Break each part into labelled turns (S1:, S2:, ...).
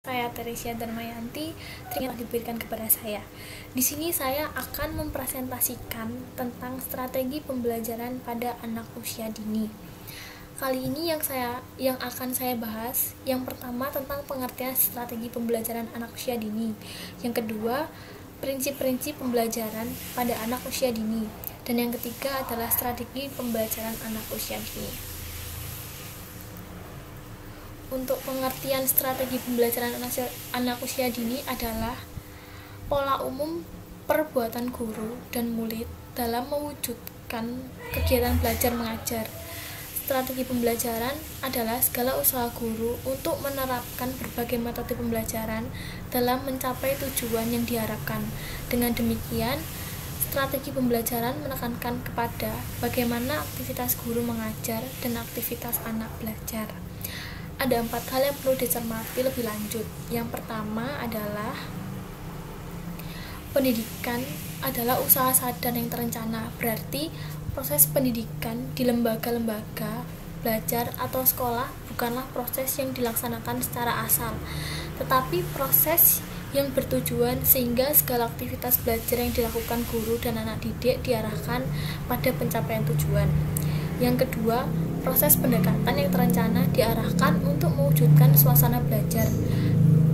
S1: Saya Teresia Darmayanti, yang diberikan kepada saya. Di sini saya akan mempresentasikan tentang strategi pembelajaran pada anak usia dini. Kali ini yang akan saya bahas, yang pertama tentang pengertian strategi pembelajaran anak usia dini. Yang kedua, prinsip-prinsip pembelajaran pada anak usia dini. Dan yang ketiga adalah strategi pembelajaran anak usia dini. Untuk pengertian strategi pembelajaran anak usia dini adalah pola umum perbuatan guru dan murid dalam mewujudkan kegiatan belajar mengajar. Strategi pembelajaran adalah segala usaha guru untuk menerapkan berbagai metode pembelajaran dalam mencapai tujuan yang diharapkan. Dengan demikian, strategi pembelajaran menekankan kepada bagaimana aktivitas guru mengajar dan aktivitas anak belajar. Ada 4 hal yang perlu dicermati lebih lanjut. Yang pertama adalah pendidikan adalah usaha sadar yang terencana. Berarti proses pendidikan di lembaga-lembaga belajar atau sekolah bukanlah proses yang dilaksanakan secara asal, tetapi proses yang bertujuan sehingga segala aktivitas belajar yang dilakukan guru dan anak didik diarahkan pada pencapaian tujuan. Yang kedua, proses pendekatan yang terencana diarahkan untuk mewujudkan suasana belajar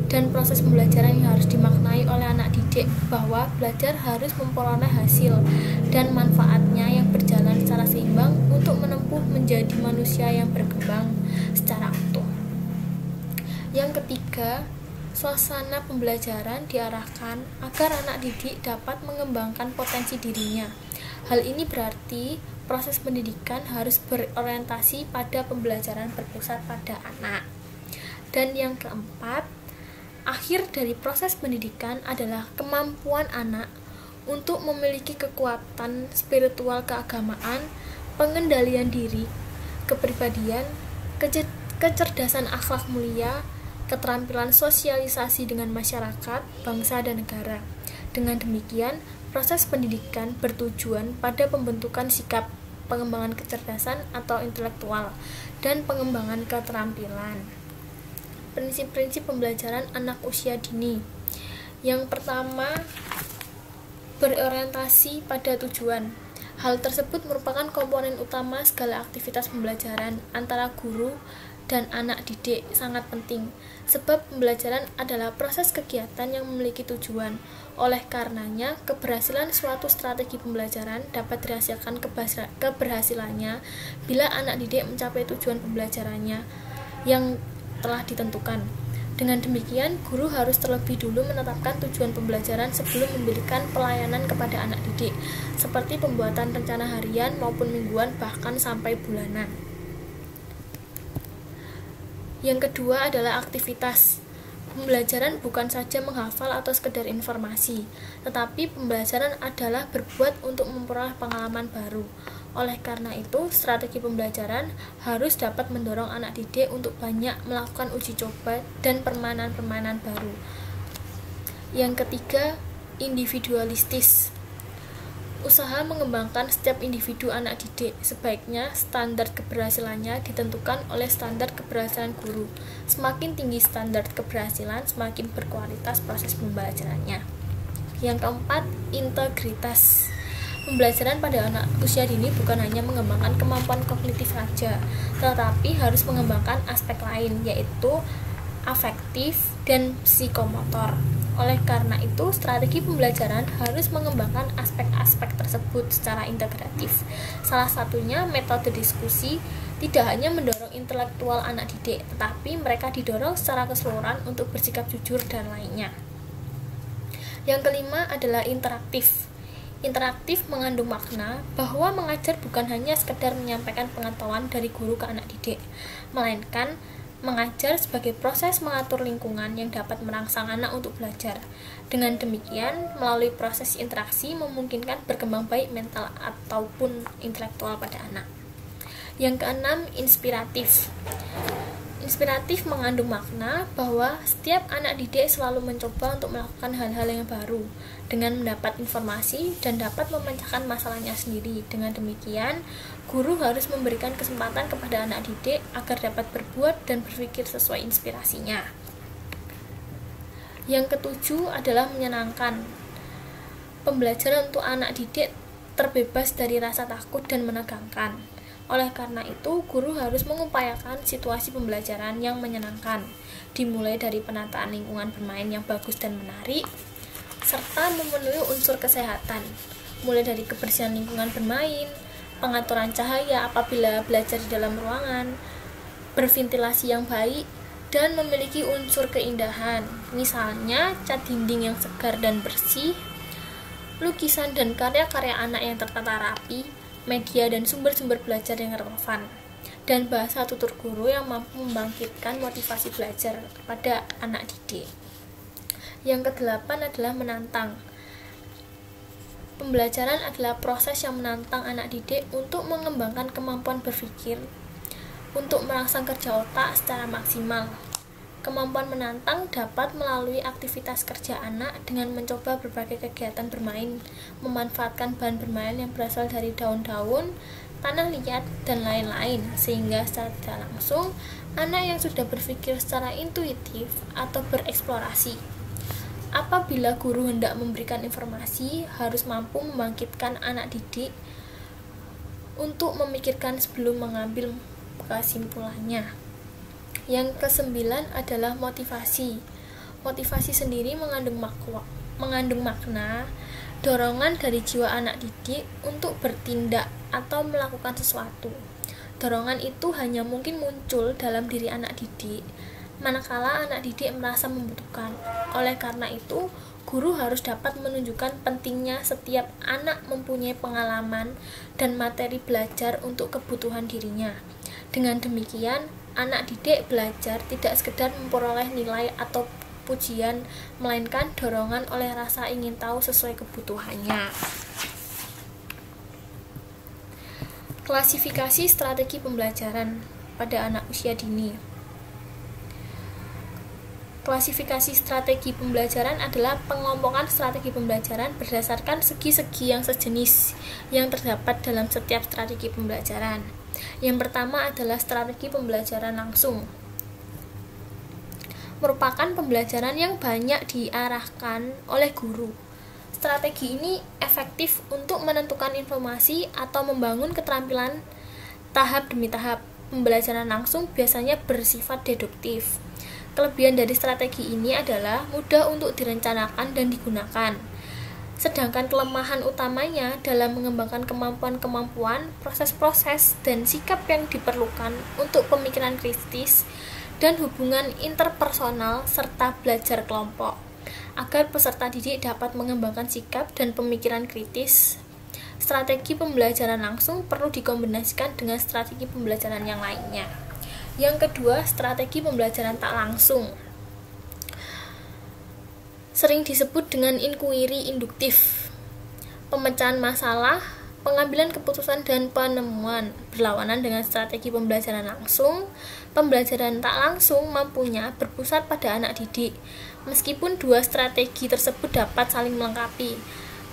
S1: dan proses pembelajaran yang harus dimaknai oleh anak didik bahwa belajar harus memperoleh hasil dan manfaatnya yang berjalan secara seimbang untuk menempuh menjadi manusia yang berkembang secara utuh. Yang ketiga, suasana pembelajaran diarahkan agar anak didik dapat mengembangkan potensi dirinya. Hal ini berarti proses pendidikan harus berorientasi pada pembelajaran berpusat pada anak. Dan yang keempat, akhir dari proses pendidikan adalah kemampuan anak untuk memiliki kekuatan spiritual keagamaan, pengendalian diri, kepribadian, kecerdasan akhlak mulia, keterampilan sosialisasi dengan masyarakat, bangsa, dan negara. Dengan demikian, proses pendidikan bertujuan pada pembentukan sikap, pengembangan kecerdasan atau intelektual, dan pengembangan keterampilan. Prinsip-prinsip pembelajaran anak usia dini. Yang pertama, berorientasi pada tujuan. Hal tersebut merupakan komponen utama segala aktivitas pembelajaran antara guru dan anak didik, sangat penting, sebab pembelajaran adalah proses kegiatan yang memiliki tujuan. Oleh karenanya, keberhasilan suatu strategi pembelajaran dapat dihasilkan keberhasilannya bila anak didik mencapai tujuan pembelajarannya yang telah ditentukan. Dengan demikian, guru harus terlebih dulu menetapkan tujuan pembelajaran sebelum memberikan pelayanan kepada anak didik, seperti pembuatan rencana harian maupun mingguan, bahkan sampai bulanan. Yang kedua adalah aktivitas. Pembelajaran bukan saja menghafal atau sekedar informasi, tetapi pembelajaran adalah berbuat untuk memperoleh pengalaman baru. Oleh karena itu, strategi pembelajaran harus dapat mendorong anak didik untuk banyak melakukan uji coba dan permainan-permainan baru. Yang ketiga, individualistis. Usaha mengembangkan setiap individu anak didik, sebaiknya standar keberhasilannya ditentukan oleh standar keberhasilan guru. Semakin tinggi standar keberhasilan, semakin berkualitas proses pembelajarannya. Yang keempat, integritas. Pembelajaran pada anak usia dini bukan hanya mengembangkan kemampuan kognitif saja, tetapi harus mengembangkan aspek lain, yaitu afektif dan psikomotor. Oleh karena itu, strategi pembelajaran harus mengembangkan aspek-aspek tersebut secara integratif. Salah satunya metode diskusi tidak hanya mendorong intelektual anak didik, tetapi mereka didorong secara keseluruhan untuk bersikap jujur dan lainnya. Yang kelima adalah interaktif. Interaktif mengandung makna bahwa mengajar bukan hanya sekedar menyampaikan pengetahuan dari guru ke anak didik, melainkan mengajar sebagai proses mengatur lingkungan yang dapat merangsang anak untuk belajar. Dengan demikian, melalui proses interaksi memungkinkan berkembang baik mental ataupun intelektual pada anak. Yang keenam, inspiratif. Inspiratif mengandung makna bahwa setiap anak didik selalu mencoba untuk melakukan hal-hal yang baru dengan mendapat informasi dan dapat memecahkan masalahnya sendiri. Dengan demikian, guru harus memberikan kesempatan kepada anak didik agar dapat berbuat dan berpikir sesuai inspirasinya. Yang ketujuh adalah menyenangkan. Pembelajaran untuk anak didik terbebas dari rasa takut dan menegangkan. Oleh karena itu, guru harus mengupayakan situasi pembelajaran yang menyenangkan, dimulai dari penataan lingkungan bermain yang bagus dan menarik, serta memenuhi unsur kesehatan, mulai dari kebersihan lingkungan bermain, pengaturan cahaya apabila belajar di dalam ruangan, berventilasi yang baik, dan memiliki unsur keindahan, misalnya cat dinding yang segar dan bersih, lukisan dan karya-karya anak yang tertata rapi, media dan sumber-sumber belajar yang relevan, dan bahasa tutur guru yang mampu membangkitkan motivasi belajar pada anak didik. Yang kedelapan adalah menantang. Pembelajaran adalah proses yang menantang anak didik untuk mengembangkan kemampuan berpikir, untuk merangsang kerja otak secara maksimal. Kemampuan menantang dapat melalui aktivitas kerja anak dengan mencoba berbagai kegiatan bermain, memanfaatkan bahan bermain yang berasal dari daun-daun, tanah liat, dan lain-lain, sehingga secara tidak langsung, anak yang sudah berpikir secara intuitif atau bereksplorasi. Apabila guru hendak memberikan informasi, harus mampu membangkitkan anak didik untuk memikirkan sebelum mengambil kesimpulannya. Yang kesembilan adalah motivasi. Motivasi sendiri mengandung makna, dorongan dari jiwa anak didik untuk bertindak atau melakukan sesuatu. Dorongan itu hanya mungkin muncul dalam diri anak didik manakala anak didik merasa membutuhkan. Oleh karena itu, guru harus dapat menunjukkan pentingnya setiap anak mempunyai pengalaman dan materi belajar untuk kebutuhan dirinya. Dengan demikian, anak didik belajar tidak sekedar memperoleh nilai atau pujian, melainkan dorongan oleh rasa ingin tahu sesuai kebutuhannya. Klasifikasi strategi pembelajaran pada anak usia dini. Klasifikasi strategi pembelajaran adalah pengelompokan strategi pembelajaran berdasarkan segi-segi yang sejenis yang terdapat dalam setiap strategi pembelajaran. Yang pertama adalah strategi pembelajaran langsung. Merupakan pembelajaran yang banyak diarahkan oleh guru. Strategi ini efektif untuk menentukan informasi atau membangun keterampilan tahap demi tahap. Pembelajaran langsung biasanya bersifat deduktif. Kelebihan dari strategi ini adalah mudah untuk direncanakan dan digunakan. Sedangkan kelemahan utamanya dalam mengembangkan kemampuan-kemampuan, proses-proses, dan sikap yang diperlukan untuk pemikiran kritis dan hubungan interpersonal serta belajar kelompok. Agar peserta didik dapat mengembangkan sikap dan pemikiran kritis, strategi pembelajaran langsung perlu dikombinasikan dengan strategi pembelajaran yang lainnya. Yang kedua, strategi pembelajaran tak langsung. Sering disebut dengan inquiry induktif. Pemecahan masalah, pengambilan keputusan dan penemuan berlawanan dengan strategi pembelajaran langsung. Pembelajaran tak langsung mampunya berpusat pada anak didik. Meskipun dua strategi tersebut dapat saling melengkapi,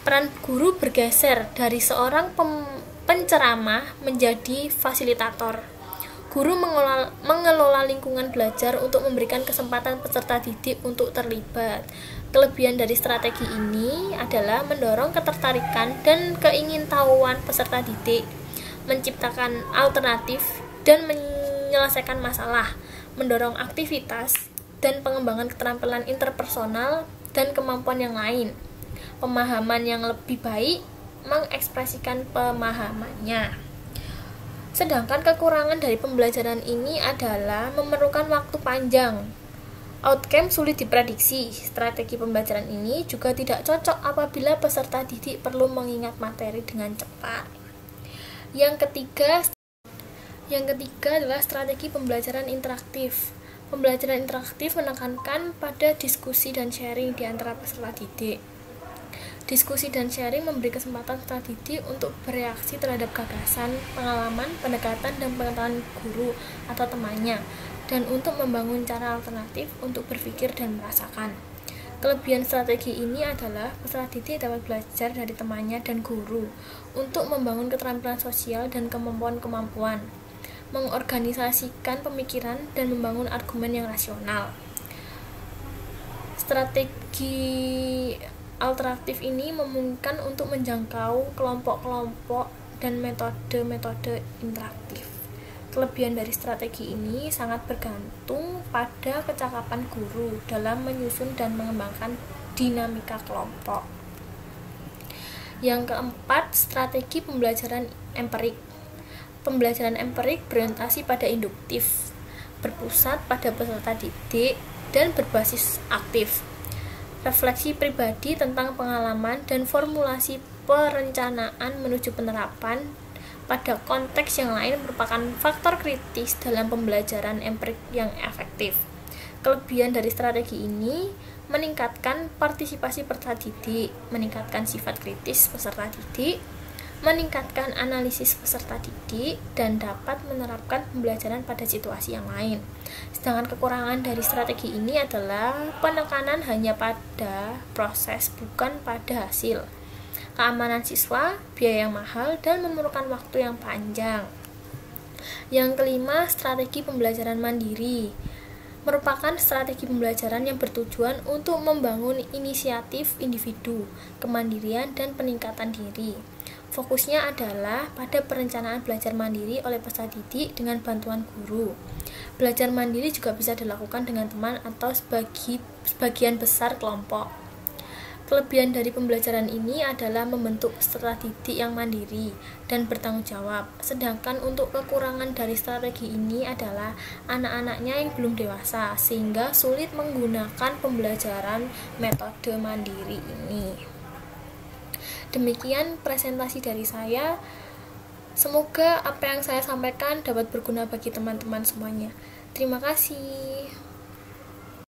S1: peran guru bergeser dari seorang penceramah menjadi fasilitator. Guru mengelola lingkungan belajar untuk memberikan kesempatan peserta didik untuk terlibat. Kelebihan dari strategi ini adalah mendorong ketertarikan dan keingintahuan peserta didik, menciptakan alternatif dan menyelesaikan masalah, mendorong aktivitas dan pengembangan keterampilan interpersonal dan kemampuan yang lain. Pemahaman yang lebih baik mengekspresikan pemahamannya. Sedangkan kekurangan dari pembelajaran ini adalah memerlukan waktu panjang. Outcome sulit diprediksi. Strategi pembelajaran ini juga tidak cocok apabila peserta didik perlu mengingat materi dengan cepat. Yang ketiga adalah strategi pembelajaran interaktif. Pembelajaran interaktif menekankan pada diskusi dan sharing di antara peserta didik. Diskusi dan sharing memberi kesempatan peserta didik untuk bereaksi terhadap gagasan, pengalaman, pendekatan, dan pengetahuan guru atau temannya, dan untuk membangun cara alternatif untuk berpikir dan merasakan. Kelebihan strategi ini adalah peserta didik dapat belajar dari temannya dan guru untuk membangun keterampilan sosial dan kemampuan-kemampuan, mengorganisasikan pemikiran, dan membangun argumen yang rasional. Strategi alternatif ini memungkinkan untuk menjangkau kelompok-kelompok dan metode-metode interaktif. Kelebihan dari strategi ini sangat bergantung pada kecakapan guru dalam menyusun dan mengembangkan dinamika kelompok. Yang keempat, strategi pembelajaran empirik. Pembelajaran empirik berorientasi pada induktif, berpusat pada peserta didik, dan berbasis aktif. Refleksi pribadi tentang pengalaman dan formulasi perencanaan menuju penerapan pada konteks yang lain merupakan faktor kritis dalam pembelajaran empirik yang efektif. Kelebihan dari strategi ini meningkatkan partisipasi peserta didik, meningkatkan sifat kritis peserta didik, meningkatkan analisis peserta didik, dan dapat menerapkan pembelajaran pada situasi yang lain. Sedangkan kekurangan dari strategi ini adalah penekanan hanya pada proses, bukan pada hasil. Keamanan siswa, biaya yang mahal, dan memerlukan waktu yang panjang. Yang kelima, strategi pembelajaran mandiri merupakan strategi pembelajaran yang bertujuan untuk membangun inisiatif individu, kemandirian, dan peningkatan diri. Fokusnya adalah pada perencanaan belajar mandiri oleh peserta didik dengan bantuan guru. Belajar mandiri juga bisa dilakukan dengan teman atau sebagian besar kelompok. Kelebihan dari pembelajaran ini adalah membentuk peserta didik yang mandiri dan bertanggung jawab. Sedangkan untuk kekurangan dari strategi ini adalah anak-anaknya yang belum dewasa, sehingga sulit menggunakan pembelajaran metode mandiri ini. Demikian presentasi dari saya. Semoga apa yang saya sampaikan dapat berguna bagi teman-teman semuanya. Terima kasih.